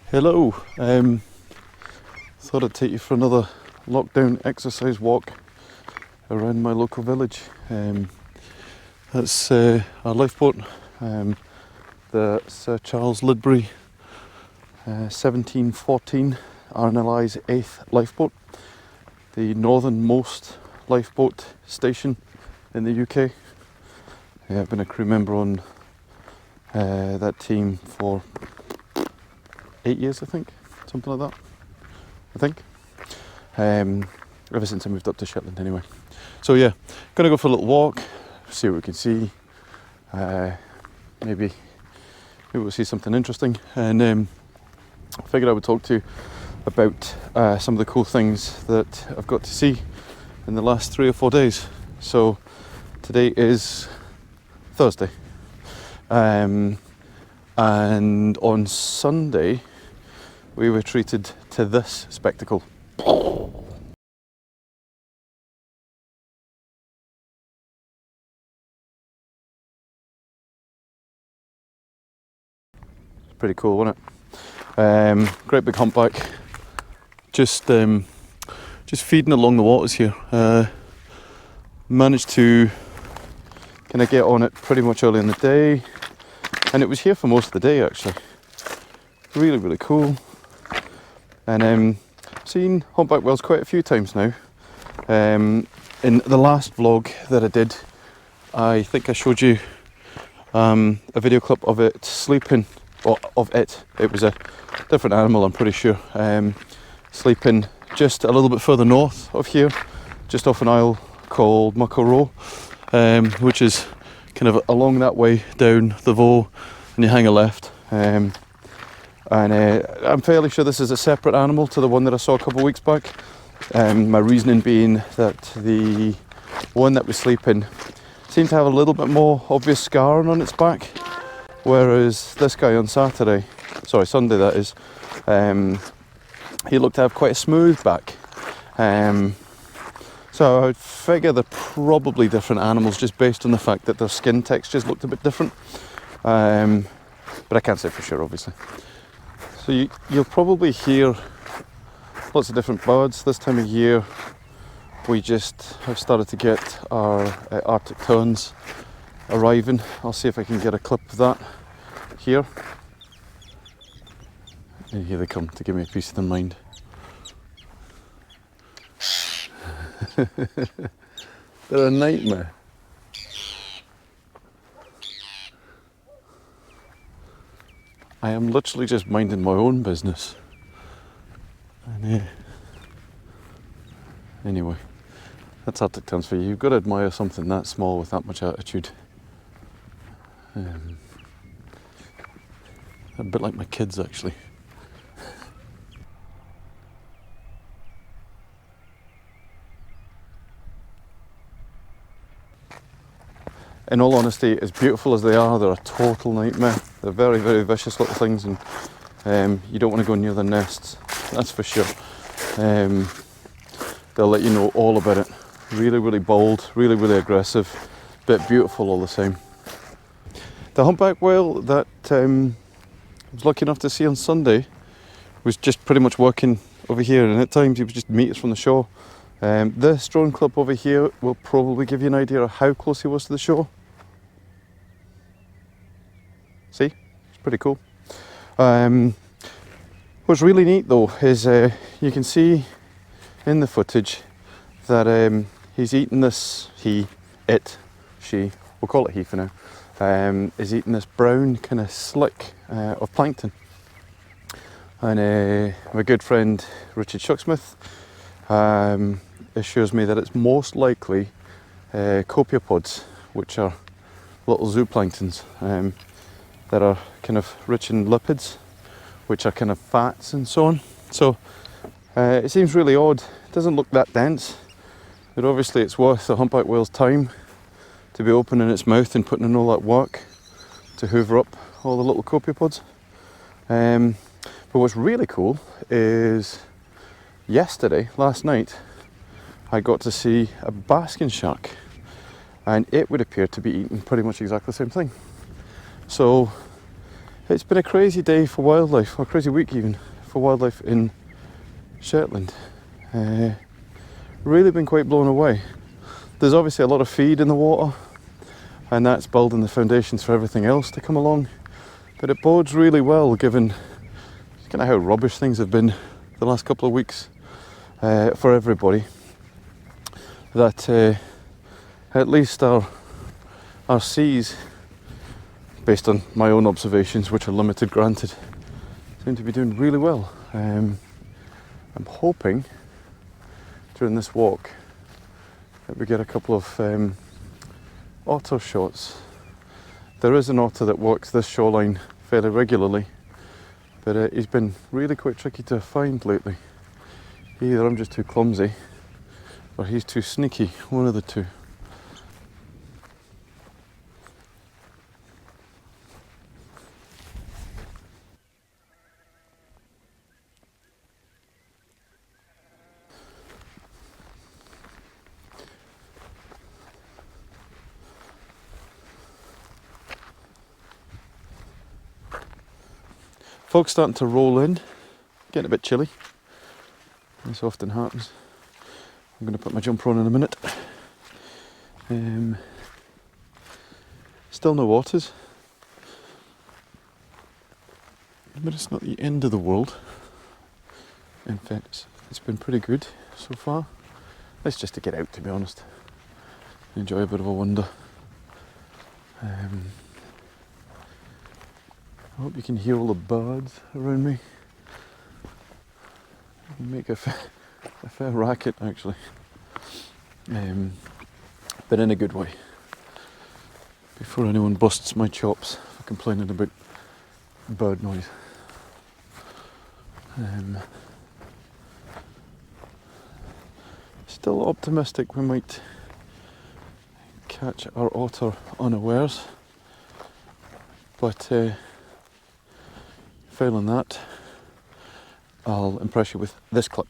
Hello, thought I'd take you for another lockdown exercise walk around my local village. That's our lifeboat, the Sir Charles Lidbury 1714 RNLI's Aith lifeboat, the northernmost lifeboat station in the UK. I've been a crew member on that team for 8 years, I think, something like that. Ever since I moved up to Shetland, anyway. So yeah, gonna go for a little walk, see what we can see. Maybe we'll see something interesting, and I figured I would talk to you about some of the cool things that I've got to see in the last 3 or 4 days. So today is Thursday, and on Sunday we were treated to this spectacle. It's pretty cool, wasn't it? Great big humpback, just feeding along the waters here. Managed to kind of get on it pretty much early in the day, and it was here for most of the day actually. Really cool. And seen humpback whales quite a few times now. In the last vlog that I did, I think I showed you a video clip of it sleeping, or of it was a different animal I'm pretty sure, sleeping just a little bit further north of here, just off an isle called Muckle Row, which is kind of along that way down the Voe, and you hang a left. And I'm fairly sure this is a separate animal to the one that I saw a couple of weeks back. My reasoning being that the one that was sleeping seemed to have a little bit more obvious scarring on its back, whereas this guy on Sunday that is, he looked to have quite a smooth back. So I would figure they're probably different animals just based on the fact that their skin textures looked a bit different. But I can't say for sure, obviously. So you'll probably hear lots of different birds. This time of year we just have started to get our Arctic terns arriving. I'll see if I can get a clip of that here. And here they come to give me a piece of their mind. They're a nightmare. I am literally just minding my own business. And anyway, that's Arctic terns for you. You've got to admire something that small with that much attitude. A bit like my kids, actually. In all honesty, as beautiful as they are, they're a total nightmare. They're very vicious little things, and you don't want to go near their nests, that's for sure. They'll let you know all about it. Really bold, really aggressive, but beautiful all the same. The humpback whale that I was lucky enough to see on Sunday was just pretty much working over here, and at times he was just meters from the shore. This drone clip over here will probably give you an idea of how close he was to the shore. See, it's pretty cool. What's really neat though is you can see in the footage that he's eating this, she, we'll call it he for now, is eating this brown kind of slick of plankton. And my good friend Richard Shucksmith assures me that it's most likely copiopods, which are little zooplanktons that are kind of rich in lipids, which are kind of fats and so on. So it seems really odd. It doesn't look that dense, but obviously it's worth a humpback whale's time to be opening its mouth and putting in all that work to hoover up all the little copiopods. But what's really cool is last night, I got to see a basking shark, and it would appear to be eating pretty much exactly the same thing. So It's been a crazy day for wildlife, or a crazy week even, for wildlife in Shetland. Really been quite blown away. There's obviously a lot of feed in the water, and that's building the foundations for everything else to come along. But it bodes really well given kind of how rubbish things have been the last couple of weeks for everybody. That at least our seas, based on my own observations, which are limited granted, seem to be doing really well. I'm hoping during this walk that we get a couple of otter shots. There is an otter that walks this shoreline fairly regularly, but he's been really quite tricky to find lately. Either I'm just too clumsy or he's too sneaky, one of the two. Fog's starting to roll in, getting a bit chilly. This often happens. I'm going to put my jumper on in a minute. Still no otters, but it's not the end of the world. In fact, it's been pretty good so far. It's just to get out, to be honest. Enjoy a bit of a wander. I hope you can hear all the birds around me. They make a fair racket, actually. But in a good way. Before anyone busts my chops for complaining about bird noise. Still optimistic we might catch our otter unawares. But failing that, I'll impress you with this clip.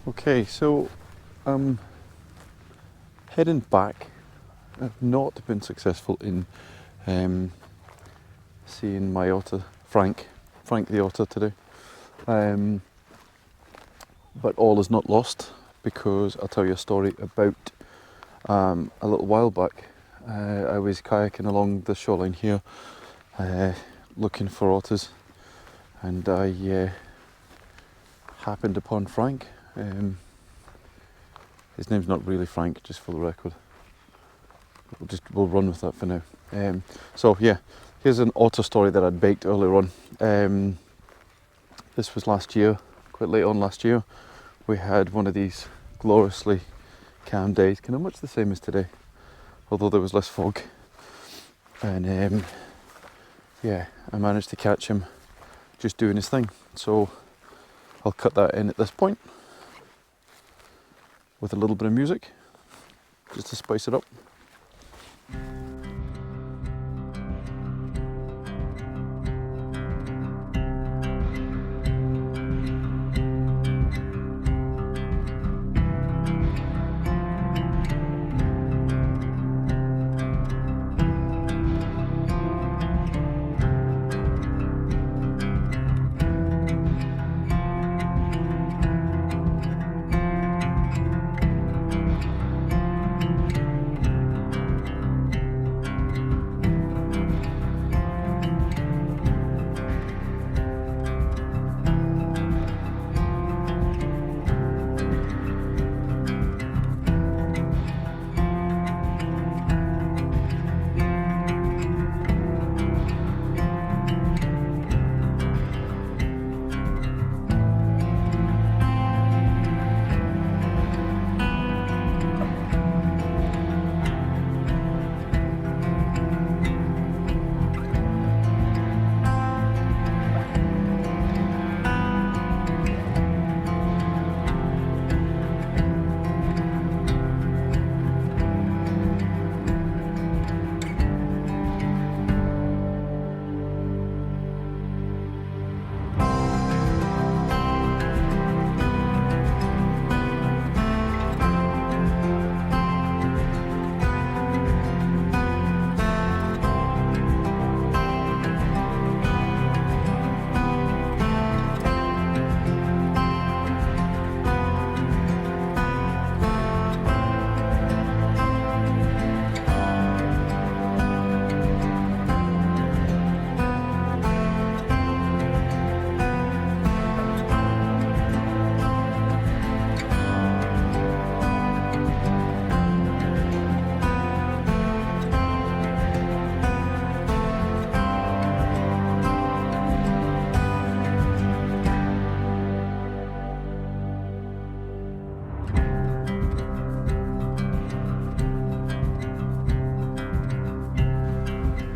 Okay, so I'm heading back. I've not been successful in seeing my otter, Frank the otter today. But all is not lost, because I'll tell you a story about a little while back. I was kayaking along the shoreline here looking for otters, and I happened upon Frank. His name's not really Frank, just for the record. We'll run with that for now. So yeah, here's an otter story that I'd baked earlier on. This was last year, quite late on last year. We had one of these gloriously calm days, kind of much the same as today, although there was less fog. And yeah, I managed to catch him just doing his thing. So I'll cut that in at this point with a little bit of music, just to spice it up.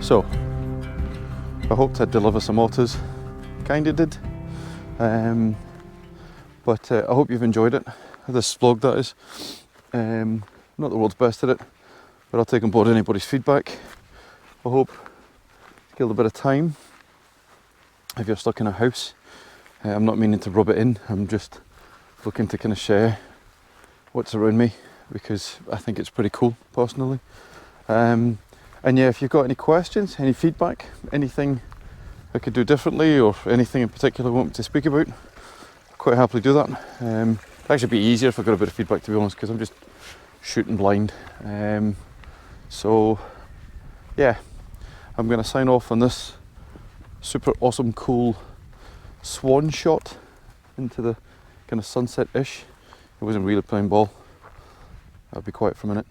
So, I hoped I'd deliver some otters, kinda did, but I hope you've enjoyed it, this vlog that is. Not the world's best at it, but I'll take on board anybody's feedback. I hope you kill a bit of time if you're stuck in a house. I'm not meaning to rub it in, I'm just looking to kind of share what's around me, because I think it's pretty cool, personally. And yeah, if you've got any questions, any feedback, anything I could do differently, or anything in particular you want me to speak about, I'll quite happily do that. It'd actually be easier if I got a bit of feedback, to be honest, because I'm just shooting blind. So yeah, I'm going to sign off on this super awesome, cool swan shot into the kind of sunset-ish. It wasn't really playing ball. I'll be quiet for a minute.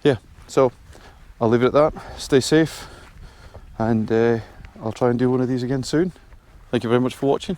Yeah, so I'll leave it at that. Stay safe, and I'll try and do one of these again soon. Thank you very much for watching.